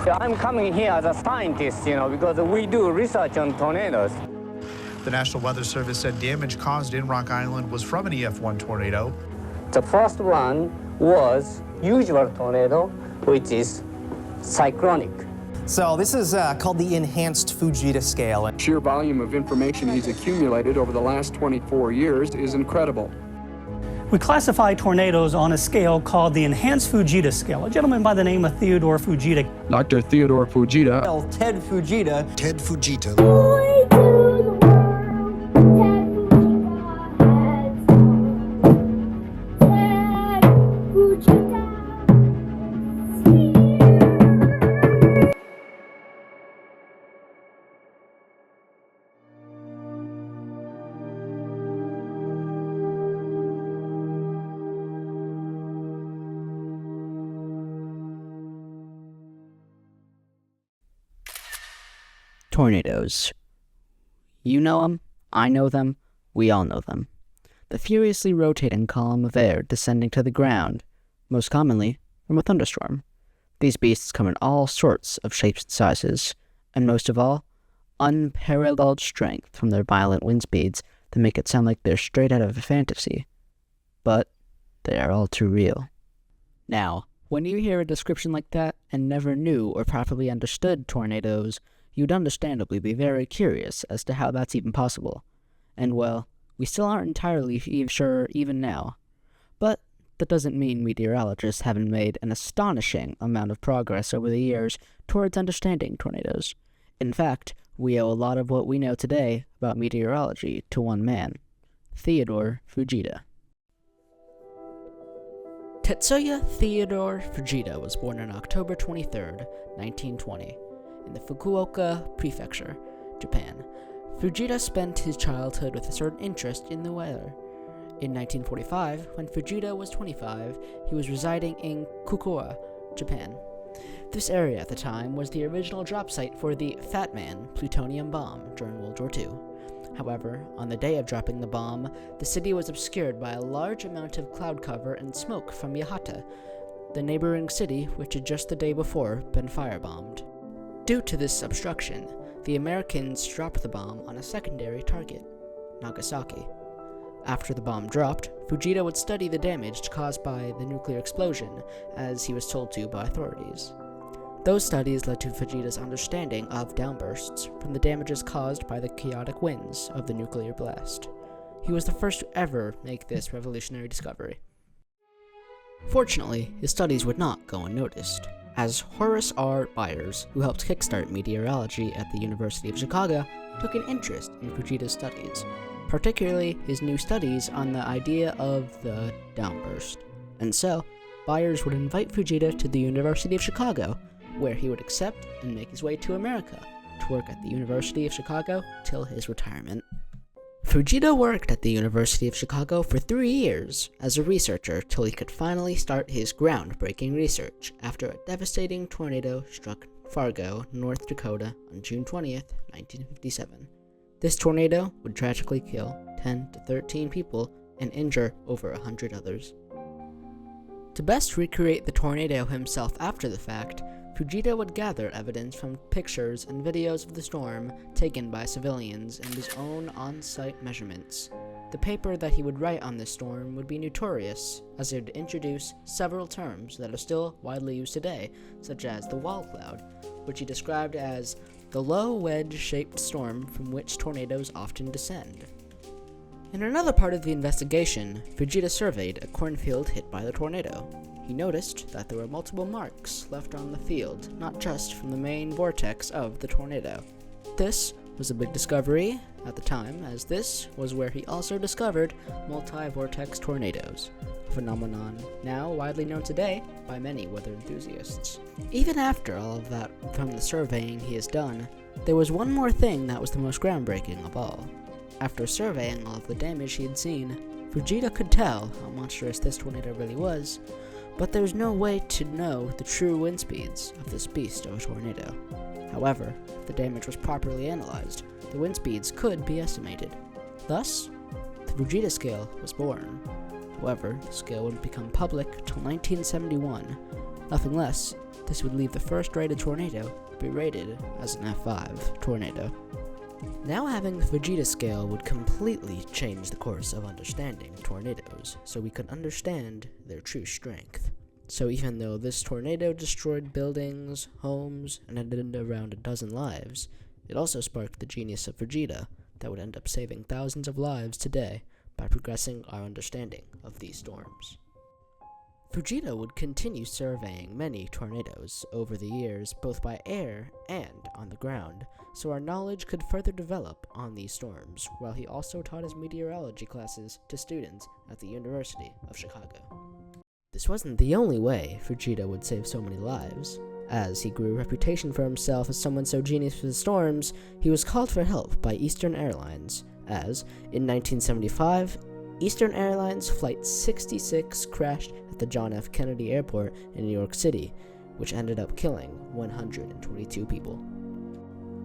Yeah, I'm coming here as a scientist, because we do research on tornadoes. The National Weather Service said damage caused in Rock Island was from an EF1 tornado. The first one was usual tornado, which is cyclonic. So this is called the enhanced Fujita scale. Sheer volume of information he's accumulated over the last 24 years is incredible. We classify tornadoes on a scale called the enhanced Fujita scale. A gentleman by the name of Theodore Fujita. Dr. Theodore Fujita. Ted Fujita. Ted Fujita. Tornadoes. You know them, I know them, we all know them. The furiously rotating column of air descending to the ground, most commonly from a thunderstorm. These beasts come in all sorts of shapes and sizes, and most of all, unparalleled strength from their violent wind speeds that make it sound like they're straight out of a fantasy. But they are all too real. Now, when you hear a description like that and never knew or properly understood tornadoes, you'd understandably be very curious as to how that's even possible. And well, we still aren't entirely sure even now. But that doesn't mean meteorologists haven't made an astonishing amount of progress over the years towards understanding tornadoes. In fact, we owe a lot of what we know today about meteorology to one man, Theodore Fujita. Tetsuya Theodore Fujita was born on October 23rd, 1920. In the Fukuoka Prefecture, Japan. Fujita spent his childhood with a certain interest in the weather. In 1945, when Fujita was 25, he was residing in Kukua, Japan. This area at the time was the original drop site for the Fat Man plutonium bomb during World War II. However, on the day of dropping the bomb, the city was obscured by a large amount of cloud cover and smoke from Yahata, the neighboring city which had just the day before been firebombed. Due to this obstruction, the Americans dropped the bomb on a secondary target, Nagasaki. After the bomb dropped, Fujita would study the damage caused by the nuclear explosion, as he was told to by authorities. Those studies led to Fujita's understanding of downbursts from the damages caused by the chaotic winds of the nuclear blast. He was the first to ever make this revolutionary discovery. Fortunately, his studies would not go unnoticed, as Horace R. Byers, who helped kickstart meteorology at the University of Chicago, took an interest in Fujita's studies, particularly his new studies on the idea of the downburst. And so, Byers would invite Fujita to the University of Chicago, where he would accept and make his way to America to work at the University of Chicago till his retirement. Fujita worked at the University of Chicago for 3 years as a researcher till he could finally start his groundbreaking research after a devastating tornado struck Fargo, North Dakota on June 20th, 1957. This tornado would tragically kill 10 to 13 people and injure over 100 others. To best recreate the tornado himself after the fact, Fujita would gather evidence from pictures and videos of the storm taken by civilians and his own on-site measurements. The paper that he would write on this storm would be notorious, as it would introduce several terms that are still widely used today, such as the wall cloud, which he described as the low wedge-shaped storm from which tornadoes often descend. In another part of the investigation, Fujita surveyed a cornfield hit by the tornado. He noticed that there were multiple marks left on the field, not just from the main vortex of the tornado. This was a big discovery at the time, as this was where he also discovered multi-vortex tornadoes, a phenomenon now widely known today by many weather enthusiasts. Even after all of that from the surveying he has done, there was one more thing that was the most groundbreaking of all. After surveying all of the damage he had seen, Fujita could tell how monstrous this tornado really was, but there's no way to know the true wind speeds of this beast of a tornado. However, if the damage was properly analyzed, the wind speeds could be estimated. Thus, the Fujita scale was born. However, the scale wouldn't become public until 1971, Nothing less, this would leave the first rated tornado to be rated as an F5 tornado. Now having the Fujita scale would completely change the course of understanding tornadoes, so we could understand their true strength. So even though this tornado destroyed buildings, homes, and ended around a dozen lives, it also sparked the genius of Fujita that would end up saving thousands of lives today by progressing our understanding of these storms. Fujita would continue surveying many tornadoes over the years, both by air and on the ground, so our knowledge could further develop on these storms, while he also taught his meteorology classes to students at the University of Chicago. This wasn't the only way Fujita would save so many lives. As he grew a reputation for himself as someone so genius with storms, he was called for help by Eastern Airlines, as, in 1975, Eastern Airlines Flight 66 crashed at the John F. Kennedy Airport in New York City, which ended up killing 122 people.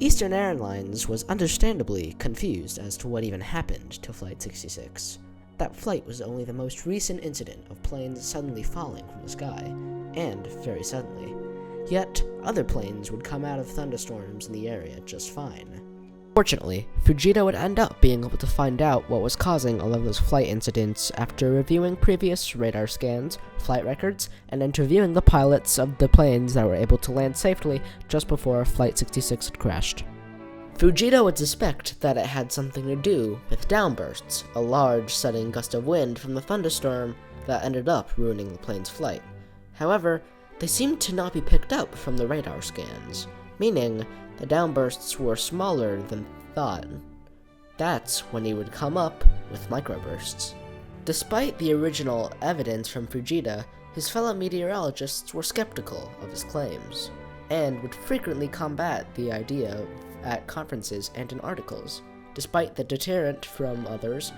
Eastern Airlines was understandably confused as to what even happened to Flight 66. That flight was only the most recent incident of planes suddenly falling from the sky, and very suddenly. Yet, other planes would come out of thunderstorms in the area just fine. Fortunately, Fujita would end up being able to find out what was causing all of those flight incidents after reviewing previous radar scans, flight records, and interviewing the pilots of the planes that were able to land safely just before Flight 66 had crashed. Fujita would suspect that it had something to do with downbursts, a large sudden gust of wind from the thunderstorm that ended up ruining the plane's flight. However, they seemed to not be picked up from the radar scans, meaning the downbursts were smaller than thought. That's when he would come up with microbursts. Despite the original evidence from Fujita, his fellow meteorologists were skeptical of his claims, and would frequently combat the idea at conferences and in articles. Despite the deterrent from others,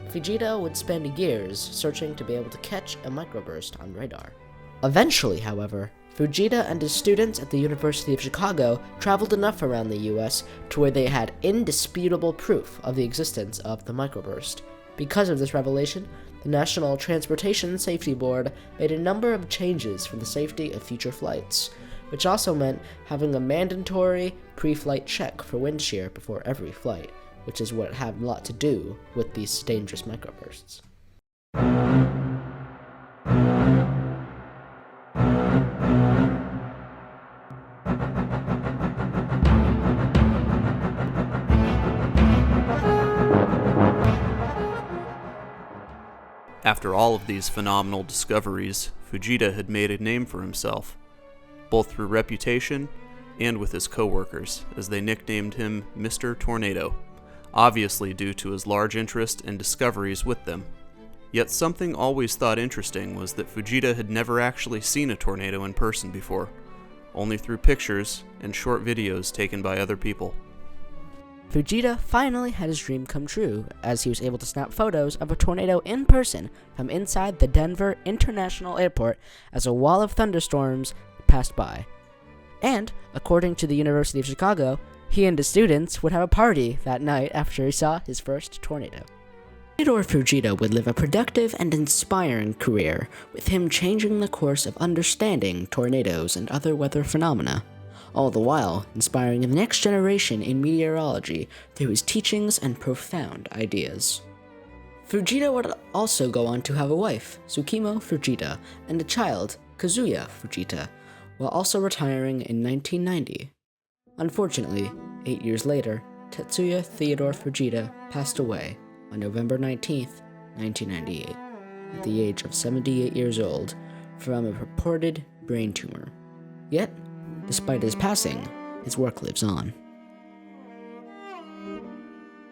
Fujita would spend years searching to be able to catch a microburst on radar. Eventually, however, Fujita and his students at the University of Chicago traveled enough around the US to where they had indisputable proof of the existence of the microburst. Because of this revelation, the National Transportation Safety Board made a number of changes for the safety of future flights, which also meant having a mandatory pre-flight check for wind shear before every flight, which is what had a lot to do with these dangerous microbursts. After all of these phenomenal discoveries, Fujita had made a name for himself, both through reputation and with his co-workers, as they nicknamed him Mr. Tornado, obviously due to his large interest and discoveries with them. Yet something always thought interesting was that Fujita had never actually seen a tornado in person before, only through pictures and short videos taken by other people. Fujita finally had his dream come true, as he was able to snap photos of a tornado in person from inside the Denver International Airport as a wall of thunderstorms passed by. And, according to the University of Chicago, he and his students would have a party that night after he saw his first tornado. Theodore Fujita would live a productive and inspiring career, with him changing the course of understanding tornadoes and other weather phenomena, all the while inspiring the next generation in meteorology through his teachings and profound ideas. Fujita would also go on to have a wife, Tsukimo Fujita, and a child, Kazuya Fujita, while also retiring in 1990. Unfortunately, 8 years later, Tetsuya Theodore Fujita passed away on November 19, 1998, at the age of 78 years old, from a purported brain tumor. Yet, despite his passing, his work lives on.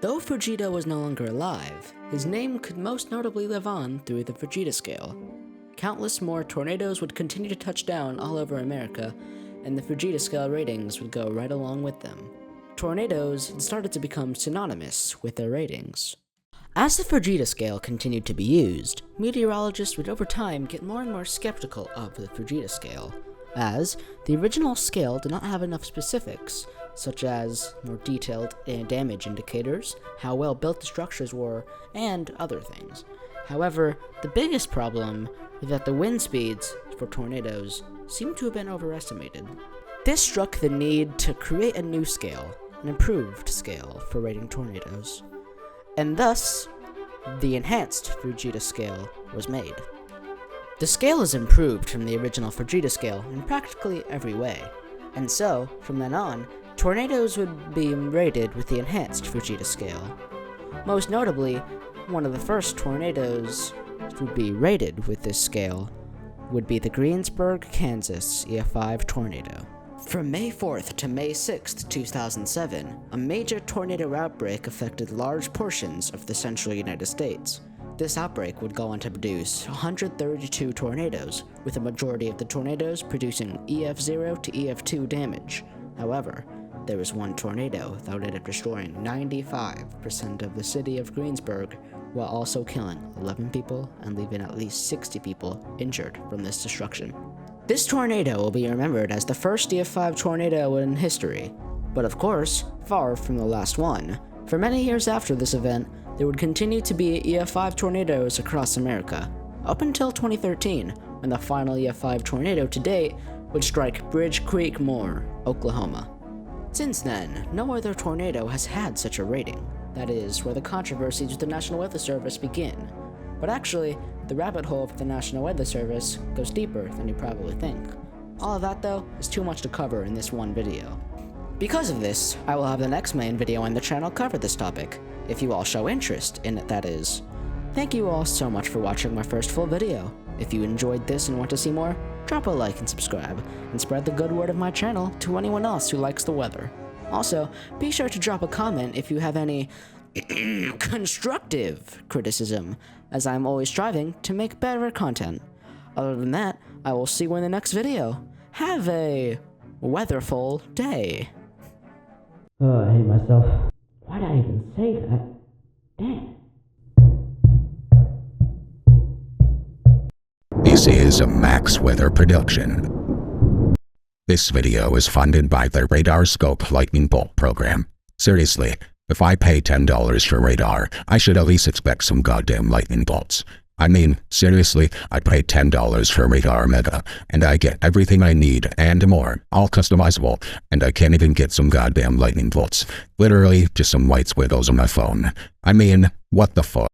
Though Fujita was no longer alive, his name could most notably live on through the Fujita scale. Countless more tornadoes would continue to touch down all over America, and the Fujita scale ratings would go right along with them. Tornadoes had started to become synonymous with their ratings. As the Fujita scale continued to be used, meteorologists would over time get more and more skeptical of the Fujita scale, as the original scale did not have enough specifics, such as more detailed damage indicators, how well built the structures were, and other things. However, the biggest problem was that the wind speeds for tornadoes seem to have been overestimated. This struck the need to create a new scale, an improved scale for rating tornadoes, and thus, the enhanced Fujita scale was made. The scale is improved from the original Fujita scale in practically every way, and so, from then on, tornadoes would be rated with the enhanced Fujita scale. Most notably, one of the first tornadoes to be rated with this scale would be the Greensburg, Kansas EF5 tornado. From May 4th to May 6th, 2007, a major tornado outbreak affected large portions of the central United States. This outbreak would go on to produce 132 tornadoes, with a majority of the tornadoes producing EF0 to EF2 damage. However, there was one tornado that ended up destroying 95% of the city of Greensburg, while also killing 11 people and leaving at least 60 people injured from this destruction. This tornado will be remembered as the first EF5 tornado in history, but of course, far from the last one. For many years after this event, there would continue to be EF5 tornadoes across America, up until 2013, when the final EF5 tornado to date would strike Bridge Creek Moore, Oklahoma. Since then, no other tornado has had such a rating. That is, where the controversies with the National Weather Service begin. But actually, the rabbit hole for the National Weather Service goes deeper than you probably think. All of that, though, is too much to cover in this one video. Because of this, I will have the next main video on the channel cover this topic, if you all show interest in it, that is. Thank you all so much for watching my first full video. If you enjoyed this and want to see more, drop a like and subscribe, and spread the good word of my channel to anyone else who likes the weather. Also, be sure to drop a comment if you have any constructive criticism, as I'm always striving to make better content. Other than that, I will see you in the next video. Have a weatherful day. Oh, I hate myself. Why'd I even say that? Damn. This is a Max Weather production. This video is funded by the Radar Scope Lightning Bolt program. Seriously, if I pay $10 for radar, I should at least expect some goddamn lightning bolts. I mean, seriously, I pay $10 for Radar Mega, and I get everything I need and more, all customizable, and I can't even get some goddamn lightning bolts. Literally, just some white squiggles on my phone. I mean, what the fuck?